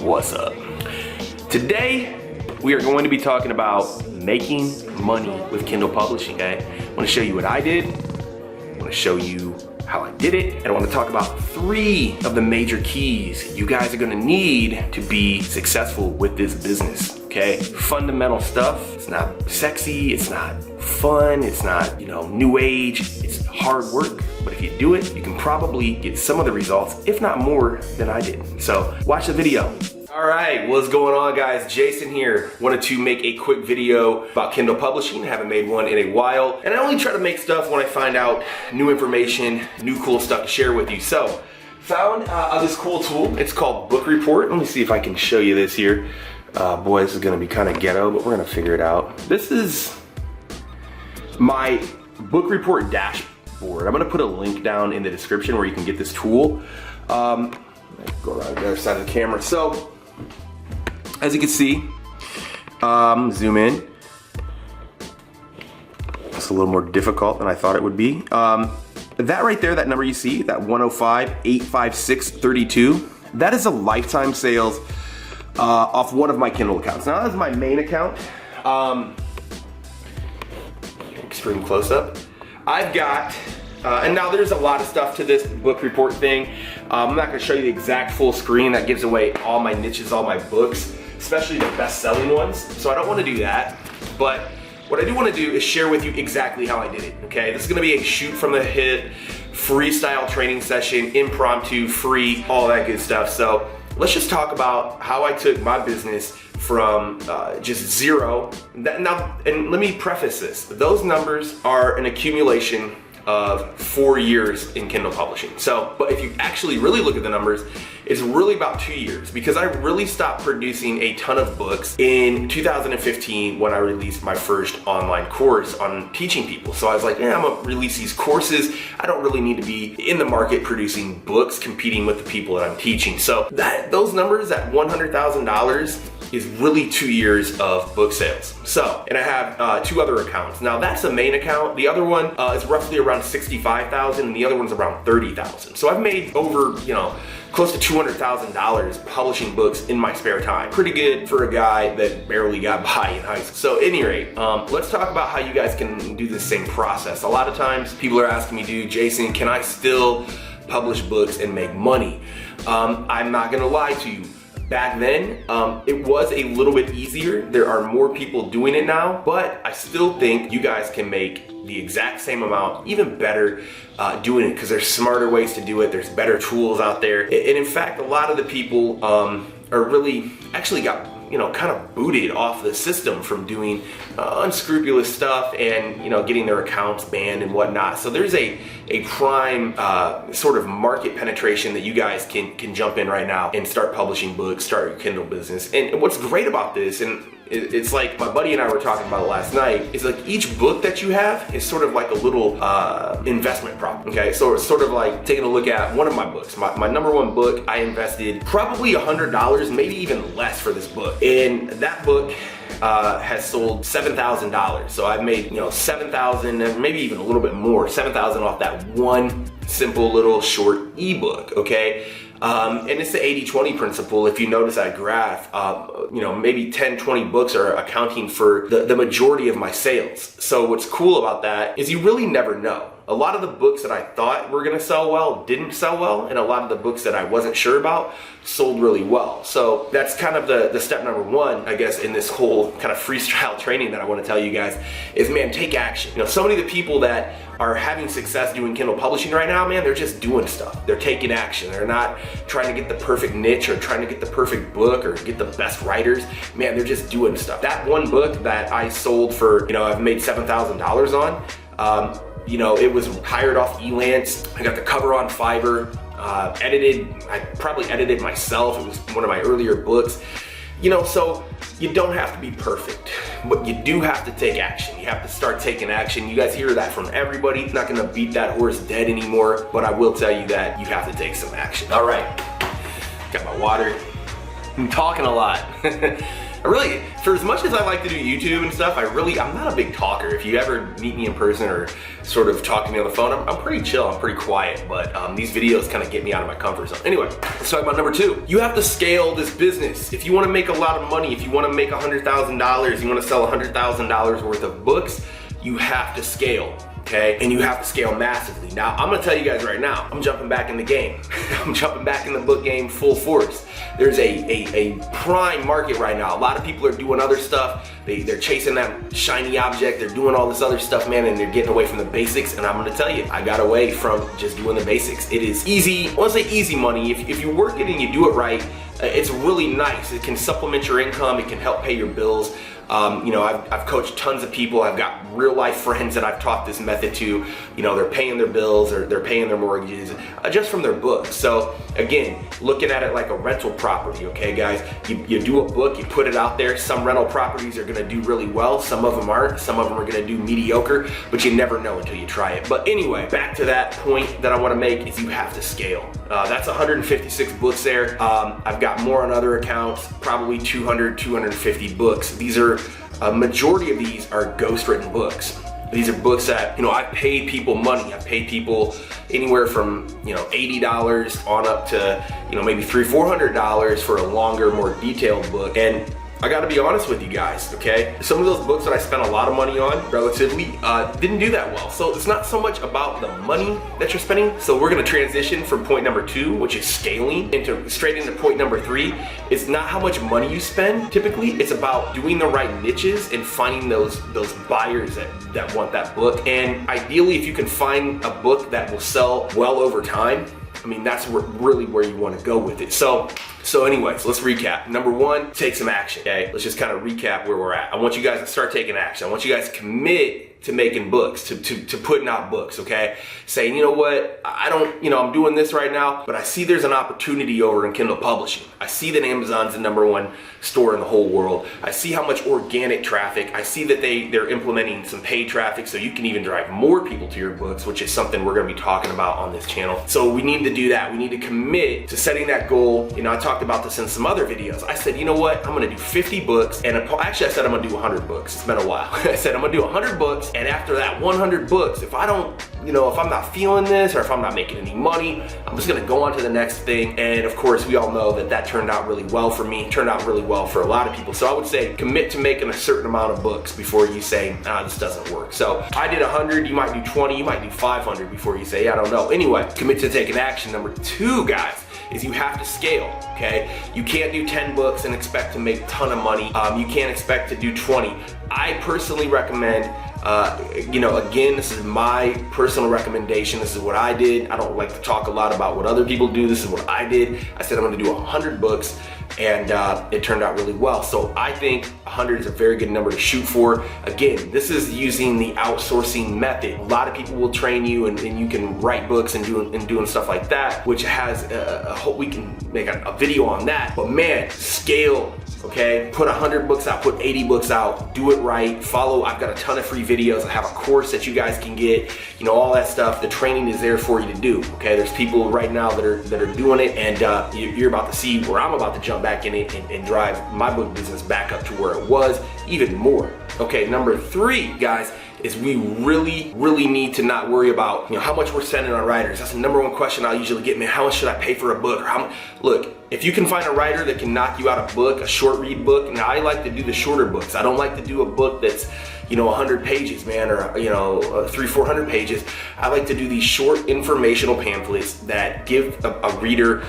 What's up? Today we are going to be talking about making money with Kindle publishing, okay? I want to show you what I did. I want to show you how I did it. And I want to talk about 3 of the major keys you guys are going to need to be successful with this business, okay? Fundamental stuff. It's not sexy, it's not fun, it's not, new age. It's hard work. But if you do it, you can probably get some of the results, if not more than I did. So watch the video. All right, what's going on, guys? Jason here. Wanted to make a quick video about Kindle publishing. Haven't made one in a while. And I only try to make stuff when I find out new information, new cool stuff to share with you. So found this cool tool. It's called Book Report. Let me see if I can show you this here. Boy, this is gonna be kind of ghetto, but we're gonna figure it out. This is my Book Report dashboard. I'm gonna put a link down in the description where you can get this tool. Go around the other side of the camera. So, as you can see, zoom in. It's a little more difficult than I thought it would be. That right there, that number you see, that 105-856-32, that is a lifetime sales off one of my Kindle accounts. Now, that's my main account. Extreme close up. I've got, and now there's a lot of stuff to this book report thing. I'm not gonna show you the exact full screen. That gives away all my niches, all my books, especially the best-selling ones. So I don't wanna do that. But what I do wanna do is share with you exactly how I did it, okay? This is gonna be a shoot from the hip, freestyle training session, impromptu, free, all that good stuff. So let's just talk about how I took my business from just zero. Now, and let me preface this. Those numbers are an accumulation of 4 years in Kindle publishing. So, but if you actually really look at the numbers, it's really about 2 years, because I really stopped producing a ton of books in 2015 when I released my first online course on teaching people. So I was like, I'm gonna release these courses. I don't really need to be in the market producing books, competing with the people that I'm teaching. So those numbers, that $100,000, is really 2 years of book sales. So, and I have 2 other accounts. Now that's the main account. The other one is roughly around 65,000, and the other one's around 30,000. So I've made over, close to $200,000 publishing books in my spare time. Pretty good for a guy that barely got by in high school. So at any rate, let's talk about how you guys can do the same process. A lot of times people are asking me, dude, Jason, can I still publish books and make money? I'm not gonna lie to you. Back then, it was a little bit easier. There are more people doing it now, but I still think you guys can make the exact same amount, even better, doing it, because there's smarter ways to do it. There's better tools out there. And in fact, a lot of the people are really actually got kind of booted off the system from doing unscrupulous stuff and getting their accounts banned and whatnot. So there's a prime sort of market penetration that you guys can jump in right now and start publishing books, start your Kindle business. And what's great about this, and it's like my buddy and I were talking about it last night, is like each book that you have is sort of like a little investment prop, okay? So it's sort of like taking a look at one of my books. My number 1 book, I invested probably $100, maybe even less for this book. And that book has sold $7,000. So I've made, $7,000, and maybe even a little bit more, $7,000 off that one simple little short ebook, okay? And it's the 80-20 principle. If you notice that graph, maybe 10-20 books are accounting for the majority of my sales. So what's cool about that is you really never know. A lot of the books that I thought were gonna sell well didn't sell well, and a lot of the books that I wasn't sure about sold really well. So that's kind of the step number 1, I guess, in this whole kind of freestyle training that I wanna tell you guys is, man, take action. So many of the people that are having success doing Kindle publishing right now, man, they're just doing stuff. They're taking action. They're not trying to get the perfect niche or trying to get the perfect book or get the best writers. Man, they're just doing stuff. That one book that I sold for, I've made $7,000 on, it was hired off Elance. I got the cover on Fiverr, I probably edited myself. It was one of my earlier books. So you don't have to be perfect, but you do have to take action. You have to start taking action. You guys hear that from everybody. It's not gonna beat that horse dead anymore, but I will tell you that you have to take some action. All right, got my water. I'm talking a lot. I really, for as much as I like to do YouTube and stuff, I'm not a big talker. If you ever meet me in person or sort of talk to me on the phone. I'm pretty chill, I'm pretty quiet, but these videos kind of get me out of my comfort zone. Anyway, let's talk about number 2. You have to scale this business. If you want to make a lot of money, if you want to make $100,000, you want to sell $100,000 worth of books, you have to scale. Okay, and you have to scale massively. Now, I'm gonna tell you guys right now, I'm jumping back in the game. I'm jumping back in the book game full force. There's a prime market right now. A lot of people are doing other stuff. They're chasing that shiny object. They're doing all this other stuff, man, and they're getting away from the basics. And I'm gonna tell you, I got away from just doing the basics. It is easy, I wanna say easy money. If you work it and you do it right, it's really nice. It can supplement your income. It can help pay your bills. You know, I've coached tons of people. I've got real life friends that I've taught this method to. You know, they're paying their bills or they're paying their mortgages just from their books. So again, looking at it like a rental property, okay guys? You do a book, you put it out there. Some rental properties are gonna do really well. Some of them aren't. Some of them are gonna do mediocre, but you never know until you try it. But anyway, back to that point that I wanna make is you have to scale. That's 156 books there. I've got more on other accounts, probably 200, 250 books. These are, a majority of these are ghostwritten books. These are books that, you know, I've paid people money. I've paid people anywhere from, you know, $80 on up to, you know, maybe $300, $400 for a longer, more detailed book. And I gotta be honest with you guys, okay? Some of those books that I spent a lot of money on, relatively, didn't do that well. So it's not so much about the money that you're spending. So we're gonna transition from point number 2, which is scaling, straight into point number 3. It's not how much money you spend, typically. It's about doing the right niches and finding those buyers that want that book. And ideally, if you can find a book that will sell well over time, I mean, that's really where you want to go with it. So anyways, let's recap. Number 1, take some action, okay? Let's just kind of recap where we're at. I want you guys to start taking action. I want you guys to commit to making books, to putting out books, okay? Saying, you know what, I don't, you know, I'm doing this right now, but I see there's an opportunity over in Kindle publishing. I see that Amazon's the #1 store in the whole world. I see how much organic traffic. I see that they're implementing some paid traffic so you can even drive more people to your books, which is something we're gonna be talking about on this channel. So we need to do that. We need to commit to setting that goal. You know, I talked about this in some other videos. I said, you know what, I'm gonna do 50 books, and actually I said I'm gonna do 100 books. It's been a while. I said I'm gonna do 100 books, and after that 100 books, if I don't, you know, if I'm not feeling this or if I'm not making any money, I'm just gonna go on to the next thing. And of course, we all know that turned out really well for me, turned out really well for a lot of people. So I would say commit to making a certain amount of books before you say, this doesn't work. So I did 100, you might do 20, you might do 500 before you say, I don't know. Anyway, commit to taking action. Number 2, guys, is you have to scale, okay? You can't do 10 books and expect to make a ton of money. You can't expect to do 20. I personally recommend, you know, again, this is my personal recommendation. This is what I did. I don't like to talk a lot about what other people do. This is what I did. I said I'm gonna do 100 books, and it turned out really well. So I think 100 is a very good number to shoot for. Again, this is using the outsourcing method. A lot of people will train you, and you can write books and doing stuff like that, which has we can make a video on that. But man, scale. Okay, put 100 books out, put 80 books out, do it right, follow. I've got a ton of free videos. I have a course that you guys can get, you know, all that stuff. The training is there for you to do, okay? There's people right now that are doing it, and you're about to see where I'm about to jump back in it and drive my book business back up to where it was, even more. Okay, number 3, guys, is we really need to not worry about, you know, how much we're spending on writers. That's the #1 question I'll usually get, man. How much should I pay for a book? Or how much? Look, if you can find a writer that can knock you out a book, a short read book. Now I like to do the shorter books. I don't like to do a book that's, you know, 100 pages, man, or, you know, 300-400 pages. I like to do these short informational pamphlets that give a reader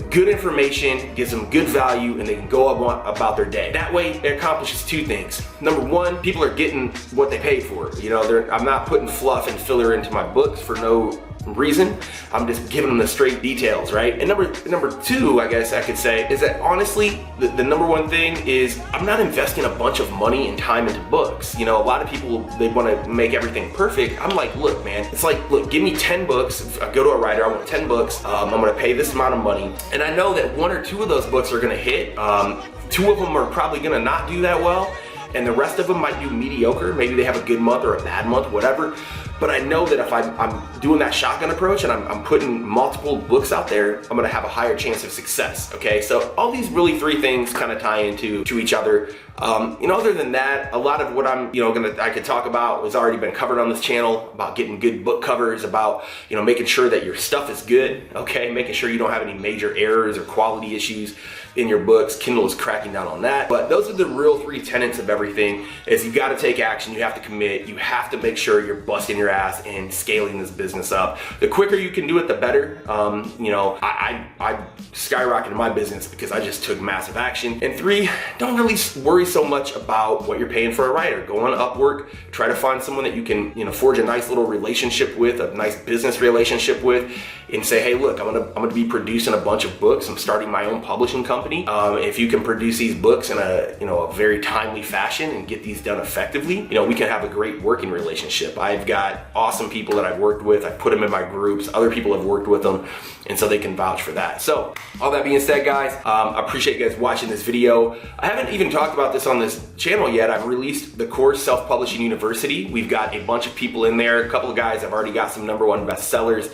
good information, gives them good value, and they can go about their day. That way, it accomplishes 2 things. Number 1, people are getting what they paid for. You know, I'm not putting fluff and filler into my books for no reason. I'm just giving them the straight details, right? And number 2, I guess I could say, is that honestly, the number 1 thing is I'm not investing a bunch of money and time into books. You know, a lot of people, they want to make everything perfect. I'm like, look, man, it's like, look, give me 10 books. If I go to a writer, I want 10 books. I'm going to pay this amount of money. And I know that 1 or 2 of those books are going to hit. 2 of them are probably going to not do that well. And the rest of them might do mediocre. Maybe they have a good month or a bad month, whatever. But I know that if I'm doing that shotgun approach and I'm putting multiple books out there, I'm gonna have a higher chance of success, okay? So all these really three things kind of tie into each other. Other than that, a lot of what I could talk about has already been covered on this channel, about getting good book covers, about, making sure that your stuff is good, okay? Making sure you don't have any major errors or quality issues in your books. Kindle is cracking down on that. But those are the real three tenets of everything, is you gotta take action, you have to commit, you have to make sure you're busting your ass and scaling this business up. The quicker you can do it, the better. I skyrocketed my business because I just took massive action. And three, don't really worry so much about what you're paying for a writer. Go on Upwork, try to find someone that you can, forge a nice little relationship with, a nice business relationship with, and say, hey, look, I'm gonna be producing a bunch of books. I'm starting my own publishing company. If you can produce these books in a very timely fashion and get these done effectively, we can have a great working relationship. I've got awesome people that I've worked with. I put them in my groups. Other people have worked with them, and so they can vouch for that. So all that being said, guys, I appreciate you guys watching this video. I haven't even talked about this on this channel yet. I've released the course, Self-Publishing University. We've got a bunch of people in there. A couple of guys have already got some #1 bestsellers.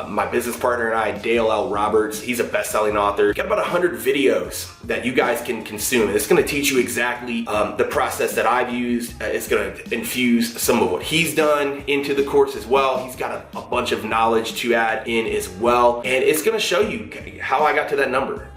My business partner and I, Dale L. Roberts, he's a best-selling author. Got about 100 videos that you guys can consume. And it's gonna teach you exactly the process that I've used. It's gonna infuse some of what he's done into the course as well. He's got a bunch of knowledge to add in as well. And it's gonna show you how I got to that number.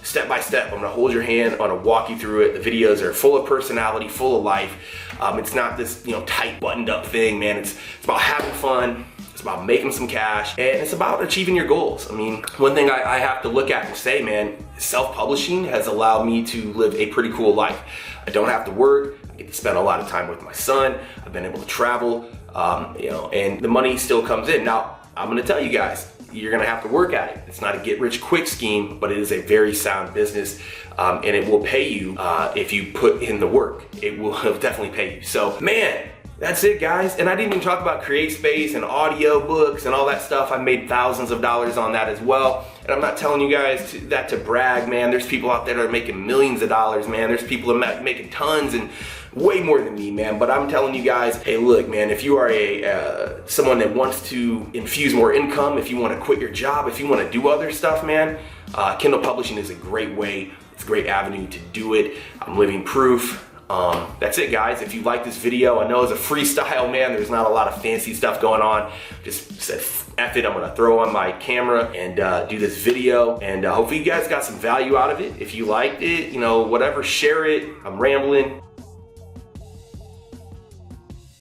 Step by step. I'm gonna hold your hand, I'm gonna walk you through it. The videos are full of personality, full of life. It's not this, tight buttoned up thing, man. It's about having fun. It's about making some cash, and it's about achieving your goals. One thing I have to look at and say, man, self-publishing has allowed me to live a pretty cool life. I don't have to work. I get to spend a lot of time with my son. I've been able to travel, and the money still comes in. Now, I'm gonna tell you guys, you're gonna have to work at it. It's not a get-rich-quick scheme, but it is a very sound business, and it will pay you if you put in the work. It will definitely pay you. So, man, that's it, guys. And I didn't even talk about CreateSpace and audio books and all that stuff. I made thousands of dollars on that as well. And I'm not telling you guys that to brag, man. There's people out there that are making millions of dollars, man. There's people that are making tons and way more than me, man. But I'm telling you guys, hey, look, man, if you are someone that wants to infuse more income, if you want to quit your job, if you want to do other stuff, man, Kindle publishing is a great way. It's a great avenue to do it. I'm living proof. That's it, guys. If you like this video, I know it's a freestyle, man. There's not a lot of fancy stuff going on. Just said, F it, I'm gonna throw on my camera and do this video. And hopefully you guys got some value out of it. If you liked it, whatever, share it. I'm rambling.